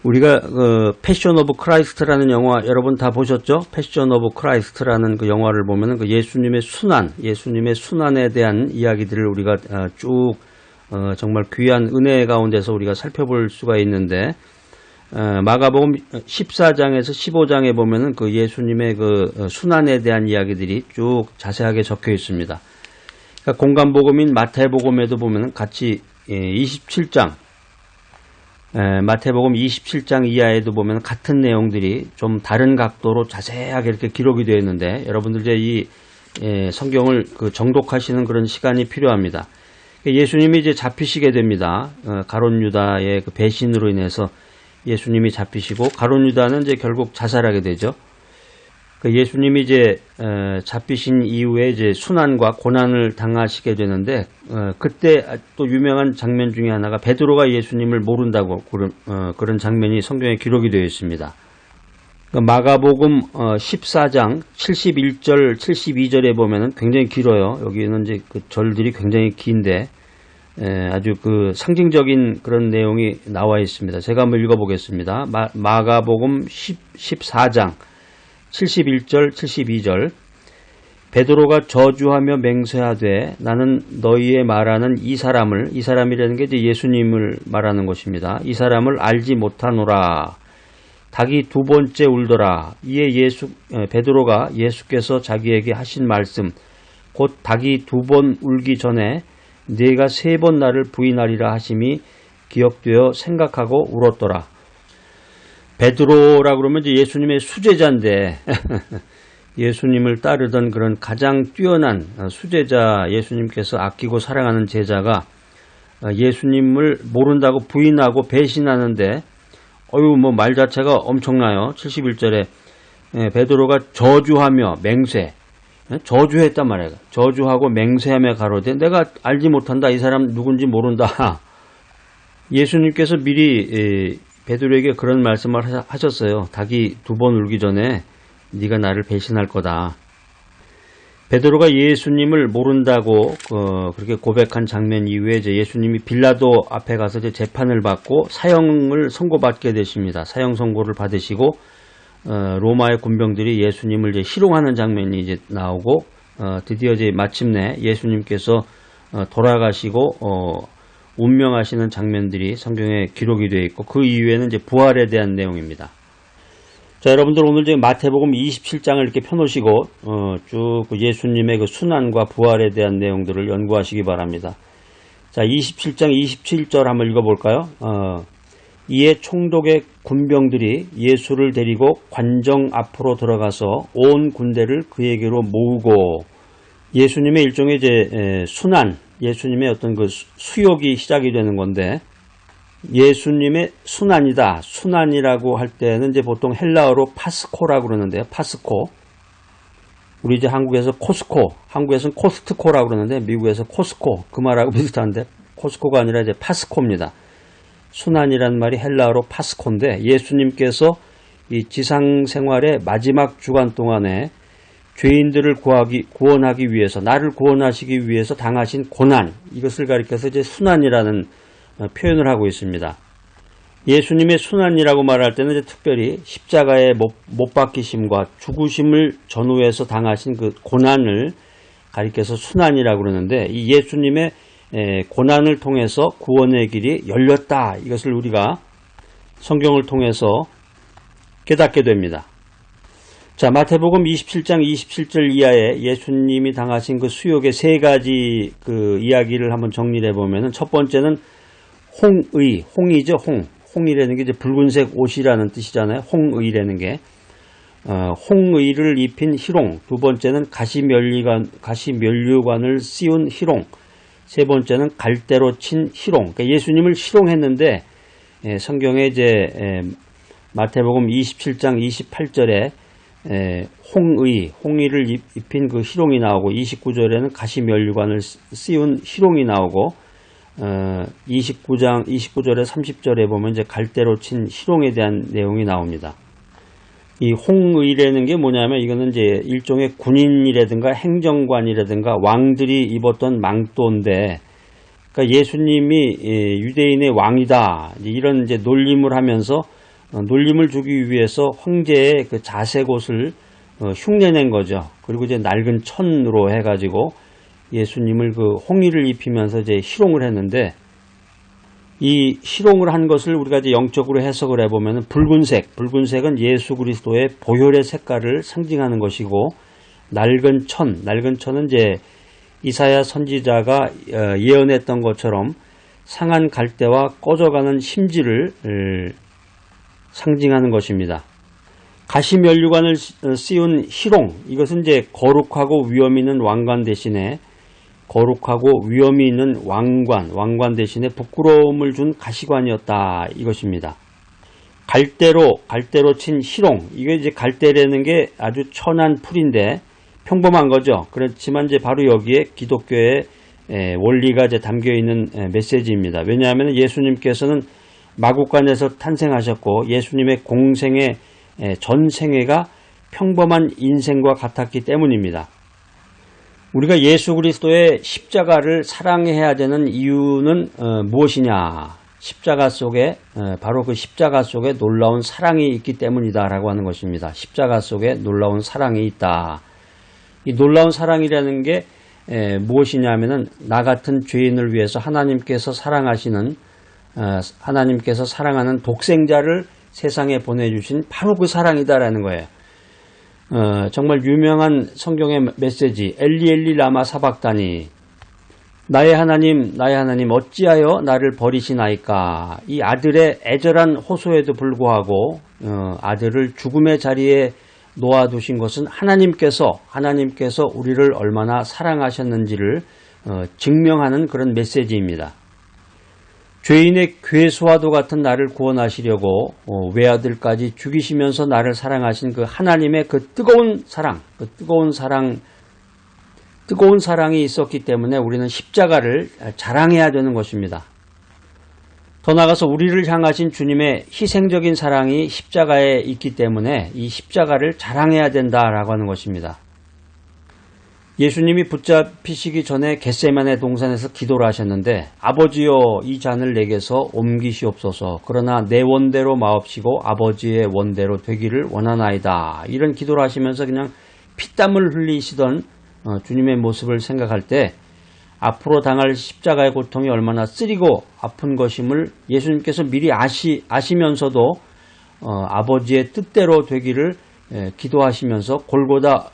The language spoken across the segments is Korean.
우리가 패션 오브 크라이스트라는 영화 여러분 다 보셨죠? 패션 오브 크라이스트라는 그 영화를 보면은 그 예수님의 순환에 대한 이야기들을 우리가 쭉 정말 귀한 은혜 가운데서 우리가 살펴볼 수가 있는데, 마가복음 14장에서 15장에 보면은 그 예수님의 그 순환에 대한 이야기들이 쭉 자세하게 적혀 있습니다. 그러니까 공간복음인 마태복음에도 보면은 같이 27장, 마태복음 27장 이하에도 보면 같은 내용들이 좀 다른 각도로 자세하게 이렇게 기록이 되어 있는데, 여러분들 이제 이 성경을 그 정독하시는 그런 시간이 필요합니다. 예수님이 이제 잡히시게 됩니다. 가룟 유다의 그 배신으로 인해서 예수님이 잡히시고, 가룟 유다는 이제 결국 자살하게 되죠. 예수님이 이제 잡히신 이후에 이제 순환과 고난을 당하시게 되는데, 그때 또 유명한 장면 중에 하나가 베드로가 예수님을 모른다고 그런 장면이 성경에 기록이 되어 있습니다. 마가복음 14장 71절 72절에 보면은 굉장히 길어요. 여기는 이제 그 절들이 굉장히 긴데 아주 그 상징적인 그런 내용이 나와 있습니다. 제가 한번 읽어보겠습니다. 마가복음 14장 71절 72절. 베드로가 저주하며 맹세하되 나는 너희의 말하는 이 사람이라는 게 이제 예수님을 말하는 것입니다. 이 사람을 알지 못하노라. 닭이 두 번째 울더라. 이에 베드로가 예수께서 자기에게 하신 말씀, 곧 닭이 두 번 울기 전에 네가 세 번 나를 부인하리라 하심이 기억되어 생각하고 울었더라. 베드로라 그러면 이제 예수님의 수제자인데 예수님을 따르던 그런 가장 뛰어난 수제자, 예수님께서 아끼고 사랑하는 제자가 예수님을 모른다고 부인하고 배신하는데, 뭐 말 자체가 엄청나요. 71절에 베드로가 저주하며 맹세, 저주했단 말이에요. 저주하고 맹세하며 가로되 내가 알지 못한다. 이 사람 누군지 모른다. 예수님께서 미리 베드로에게 그런 말씀을 하셨어요. 닭이 두 번 울기 전에 네가 나를 배신할 거다. 베드로가 예수님을 모른다고 그렇게 고백한 장면 이후에 이제 예수님이 빌라도 앞에 가서 이제 재판을 받고 사형을 선고받게 되십니다. 사형 선고를 받으시고 로마의 군병들이 예수님을 이제 희롱하는 장면이 이제 나오고 드디어 이제 마침내 예수님께서 돌아가시고 운명하시는 장면들이 성경에 기록이 되어 있고, 그 이후에는 이제 부활에 대한 내용입니다. 자, 여러분들 오늘 지금 마태복음 27장을 이렇게 펴놓으시고 쭉 예수님의 그 순환과 부활에 대한 내용들을 연구하시기 바랍니다. 자, 27장 27절 한번 읽어볼까요? 이에 총독의 군병들이 예수를 데리고 관정 앞으로 들어가서 온 군대를 그에게로 모으고, 예수님의 일종의 이제 순환, 예수님의 어떤 그 수욕이 시작이 되는 건데, 예수님의 순환이다. 순환이라고 할 때는 이제 보통 헬라어로 파스코라고 그러는데요. 파스코. 우리 이제 한국에서 코스코, 한국에서는 코스트코라고 그러는데 미국에서 코스코, 그 말하고 비슷한데 코스코가 아니라 이제 파스코입니다. 순환이란 말이 헬라어로 파스코인데, 예수님께서 이 지상 생활의 마지막 주간 동안에 죄인들을 구원하기 위해서, 나를 구원하시기 위해서 당하신 고난, 이것을 가리켜서 이제 순환이라는 표현을 하고 있습니다. 예수님의 순환이라고 말할 때는 이제 특별히 십자가에 못 박히심과 죽으심을 전후해서 당하신 그 고난을 가리켜서 순환이라고 그러는데, 이 예수님의 고난을 통해서 구원의 길이 열렸다. 이것을 우리가 성경을 통해서 깨닫게 됩니다. 자, 마태복음 27장 27절 이하에 예수님이 당하신 그 수욕의 세 가지 그 이야기를 한번 정리를 해보면은, 첫 번째는 홍이죠. 홍이라는 게 이제 붉은색 옷이라는 뜻이잖아요. 홍의라는 게. 홍의를 입힌 희롱. 두 번째는 가시면류관을 씌운 희롱. 세 번째는 갈대로 친 희롱. 그러니까 예수님을 희롱했는데, 성경에 이제 마태복음 27장 28절에 홍의를 입힌 그 희롱이 나오고, 29절에는 가시면류관을 씌운 희롱이 나오고, 29절에 30절에 보면 이제 갈대로 친 희롱에 대한 내용이 나옵니다. 이 홍의라는 게 뭐냐면, 이거는 이제 일종의 군인이라든가 행정관이라든가 왕들이 입었던 망토인데, 그러니까 예수님이 유대인의 왕이다, 이런 이제 놀림을 하면서 놀림을 주기 위해서 황제의 그 자색옷을 흉내낸 거죠. 그리고 이제 낡은 천으로 해가지고 예수님을 그 홍의를 입히면서 이제 희롱을 했는데, 이 희롱을 한 것을 우리가 이제 영적으로 해석을 해보면 붉은색은 예수 그리스도의 보혈의 색깔을 상징하는 것이고, 낡은 천은 이제 이사야 선지자가 예언했던 것처럼 상한 갈대와 꺼져가는 심지를 상징하는 것입니다. 가시면류관을 씌운 희롱, 이것은 이제 거룩하고 위엄 있는 왕관 대신에 왕관 대신에 부끄러움을 준 가시관이었다, 이것입니다. 갈대로 친 희롱, 이게 이제 갈대라는 게 아주 천한 풀인데 평범한 거죠. 그렇지만 이제 바로 여기에 기독교의 원리가 이제 담겨 있는 메시지입니다. 왜냐하면 예수님께서는 마구간에서 탄생하셨고 예수님의 공생의 전 생애가 평범한 인생과 같았기 때문입니다. 우리가 예수 그리스도의 십자가를 사랑해야 되는 이유는 무엇이냐? 십자가 속에 바로 그 십자가 속에 놀라운 사랑이 있기 때문이다라고 하는 것입니다. 십자가 속에 놀라운 사랑이 있다. 이 놀라운 사랑이라는 게 무엇이냐면은 나 같은 죄인을 위해서 하나님께서 사랑하는 독생자를 세상에 보내주신 바로 그 사랑이다라는 거예요. 정말 유명한 성경의 메시지, 엘리 엘리 라마 사박다니, 나의 하나님 어찌하여 나를 버리시나이까. 이 아들의 애절한 호소에도 불구하고 아들을 죽음의 자리에 놓아두신 것은 하나님께서 우리를 얼마나 사랑하셨는지를 증명하는 그런 메시지입니다. 죄인의 괴수와도 같은 나를 구원하시려고 외아들까지 죽이시면서 나를 사랑하신 그 하나님의 그 뜨거운 사랑이 있었기 때문에 우리는 십자가를 자랑해야 되는 것입니다. 더 나아가서 우리를 향하신 주님의 희생적인 사랑이 십자가에 있기 때문에 이 십자가를 자랑해야 된다라고 하는 것입니다. 예수님이 붙잡히시기 전에 겟세마네 동산에서 기도를 하셨는데, 아버지여 이 잔을 내게서 옮기시옵소서. 그러나 내 원대로 마옵시고 아버지의 원대로 되기를 원하나이다. 이런 기도를 하시면서 그냥 피땀을 흘리시던 주님의 모습을 생각할 때 앞으로 당할 십자가의 고통이 얼마나 쓰리고 아픈 것임을 예수님께서 미리 아시면서도 아버지의 뜻대로 되기를 기도하시면서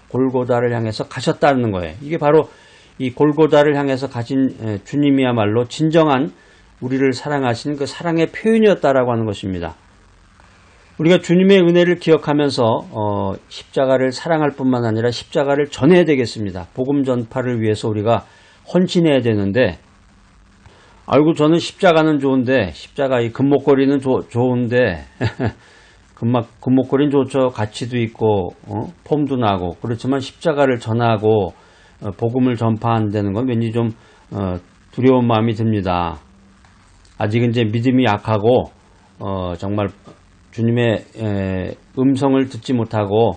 골고다를 향해서 가셨다는 거예요. 이게 바로 이 골고다를 향해서 가신 주님이야말로 진정한 우리를 사랑하신 그 사랑의 표현이었다라고 하는 것입니다. 우리가 주님의 은혜를 기억하면서 십자가를 사랑할 뿐만 아니라 십자가를 전해야 되겠습니다. 복음 전파를 위해서 우리가 헌신해야 되는데, 아이고 저는 십자가는 좋은데, 십자가 이 금목걸이는 좋은데 금목걸이는 좋죠. 가치도 있고 폼도 나고. 그렇지만 십자가를 전하고 복음을 전파한다는 건 왠지 좀 두려운 마음이 듭니다. 아직은 이제 믿음이 약하고 정말 주님의 음성을 듣지 못하고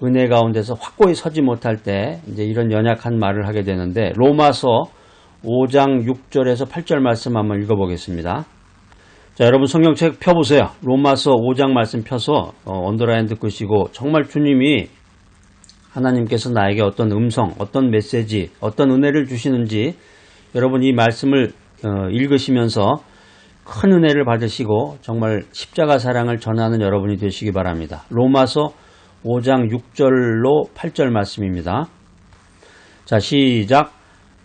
은혜 가운데서 확고히 서지 못할 때 이제 이런 연약한 말을 하게 되는데, 로마서 5장 6절에서 8절 말씀 한번 읽어보겠습니다. 자, 여러분 성경책 펴보세요. 로마서 5장 말씀 펴서 언더라인 듣으시고, 정말 주님이 하나님께서 나에게 어떤 음성, 어떤 메시지, 어떤 은혜를 주시는지 여러분 이 말씀을 읽으시면서 큰 은혜를 받으시고 정말 십자가 사랑을 전하는 여러분이 되시기 바랍니다. 로마서 5장 6절로 8절 말씀입니다. 자, 시작.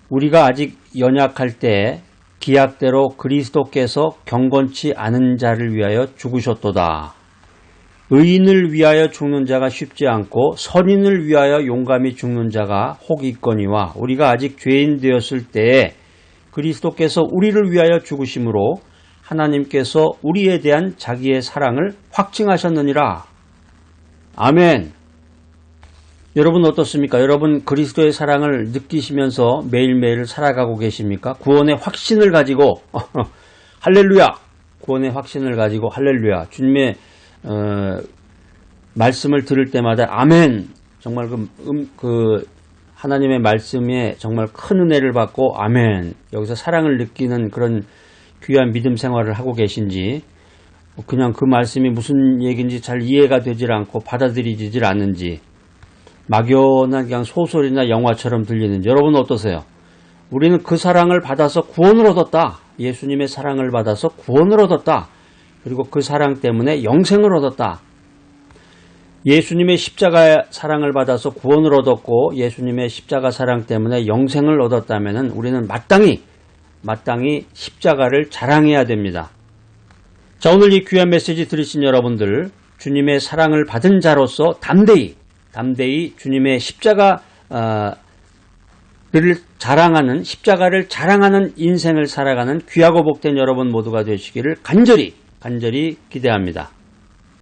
우리가 아직 연약할 때 기약대로 그리스도께서 경건치 않은 자를 위하여 죽으셨도다. 의인을 위하여 죽는 자가 쉽지 않고 선인을 위하여 용감히 죽는 자가 혹 있거니와, 우리가 아직 죄인 되었을 때에 그리스도께서 우리를 위하여 죽으심으로 하나님께서 우리에 대한 자기의 사랑을 확증하셨느니라. 아멘. 여러분 어떻습니까? 여러분 그리스도의 사랑을 느끼시면서 매일매일 살아가고 계십니까? 구원의 확신을 가지고 할렐루야! 구원의 확신을 가지고 할렐루야! 주님의 말씀을 들을 때마다 아멘! 정말 그 하나님의 말씀에 정말 큰 은혜를 받고 아멘! 여기서 사랑을 느끼는 그런 귀한 믿음 생활을 하고 계신지 그냥 그 말씀이 무슨 얘기인지 잘 이해가 되질 않고 받아들이질 않는지, 막연한 그냥 소설이나 영화처럼 들리는지 여러분 어떠세요? 우리는 그 사랑을 받아서 구원을 얻었다. 예수님의 사랑을 받아서 구원을 얻었다. 그리고 그 사랑 때문에 영생을 얻었다. 예수님의 십자가 사랑을 받아서 구원을 얻었고 예수님의 십자가 사랑 때문에 영생을 얻었다면 우리는 마땅히 십자가를 자랑해야 됩니다. 자, 오늘 이 귀한 메시지 들으신 여러분들, 주님의 사랑을 받은 자로서 담대히 주님의 십자가를 십자가를 자랑하는 인생을 살아가는 귀하고 복된 여러분 모두가 되시기를 간절히 기대합니다.